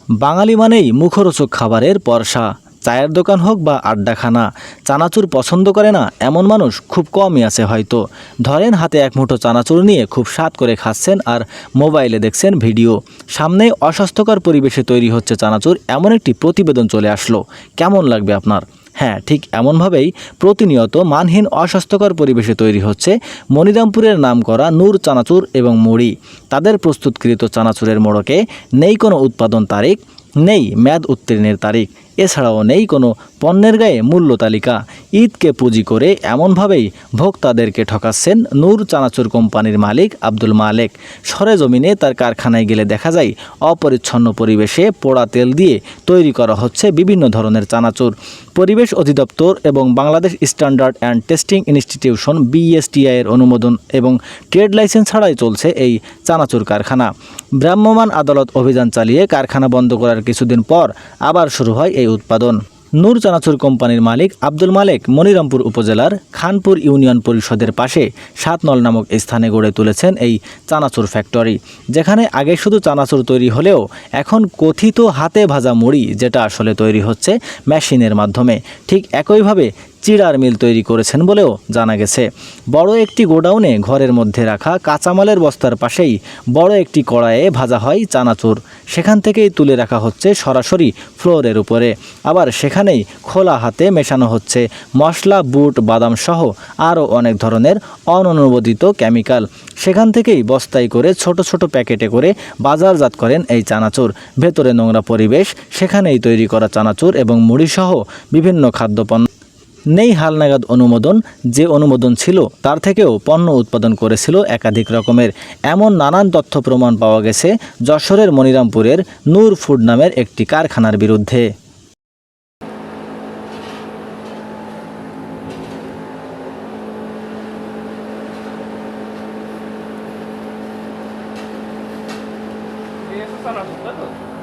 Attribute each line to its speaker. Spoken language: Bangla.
Speaker 1: বাঙালি মানেই মুখরোচক খাবারের পরশা। চায়ের দোকান হোক বা আড্ডাখানা, চানাচুর পছন্দ করে না এমন মানুষ খুব কমই আছে হয়তো। ধরেন হাতে এক মুঠো চানাচুর নিয়ে খুব স্বাদ করে খাচ্ছেন আর মোবাইলে দেখছেন ভিডিও। সামনে অস্বাস্থ্যকর পরিবেশে তৈরি হচ্ছে চানাচুর, এমন একটি প্রতিবেদন চলে আসলো। কেমন লাগবে আপনার? হ্যাঁ, ঠিক এমনভাবেই প্রতিনিয়ত মানহীন অস্বাস্থ্যকর পরিবেশে তৈরি হচ্ছে মনিরামপুরের নামকরা নূর চানাচুর এবং মুড়ি। তাদের প্রস্তুতকৃত চানাচুরের মোড়কে নেই কোনো উৎপাদন তারিখ, নেই মেয়াদ উত্তীর্ণের তারিখ, এছাড়াও নেই কোনো পণ্যের গায়ে মূল্য তালিকা। ঈদকে পুঁজি করে এমনভাবেই ভোক্তাদেরকে ঠকাচ্ছেন নূর চানাচুর কোম্পানির মালিক আব্দুল মালেক। সরেজমিনে তার কারখানায় গেলে দেখা যায় অপরিচ্ছন্ন পরিবেশে পোড়া তেল দিয়ে তৈরি করা হচ্ছে বিভিন্ন ধরনের চানাচুর। পরিবেশ অধিদপ্তর এবং Bangladesh standard and testing institution BSTI এর অনুমোদন এবং ট্রেড লাইসেন্স ছাড়াই চলছে এই চানাচুর কারখানা। ভ্রাম্যমাণ আদালত অভিযান চালিয়ে কারখানা বন্ধ করার কিছুদিন পর আবার শুরু হয় এই উৎপাদন। নূর চানাচুর কোম্পানির মালিক আব্দুল মালেক মনিরামপুর উপজেলার খানপুর ইউনিয়ন পরিষদের পাশে ৭ নল নামক স্থানে গড়ে তুলেছেন এই চানাচুর ফ্যাক্টরি, যেখানে আগে শুধু চানাচুর তৈরি হলেও এখন কথিত হাতে ভাজা মুড়ি, যেটা আসলে তৈরি হচ্ছে মেশিনের মাধ্যমে। ঠিক একইভাবে চিড়ার মিল তৈরি করেছেন বলেও জানা গেছে। বড় একটি গোডাউনে ঘরের মধ্যে রাখা কাঁচামালের বস্তার পাশেই বড় একটি কড়াইয়ে ভাজা হয় চানাচুর। সেখান থেকেই তুলে রাখা হচ্ছে সরাসরি ফ্লোরের উপরে। আবার সেখানেই খোলা হাতে মেশানো হচ্ছে মশলা, বুট, বাদাম সহ আরও অনেক ধরনের অননুমোদিত কেমিক্যাল। সেখান থেকেই বস্তায় করে ছোট ছোট প্যাকেটে করে বাজারজাত করেন এই চানাচুর। ভেতরে নোংরা পরিবেশ, সেখানেই তৈরি করা চানাচুর এবং মুড়ি সহ বিভিন্ন খাদ্যপণ্য। নেই হালনাগাদ অনুমোদন, যে অনুমোদন ছিল তার থেকেও পণ্য উৎপাদন করেছিল একাধিক রকমের। এমন নানান তথ্য প্রমাণ পাওয়া গেছে যশোরের মনিরামপুরের নূর ফুড নামের একটি কারখানার বিরুদ্ধে।
Speaker 2: Eso está la fruta, ¿no?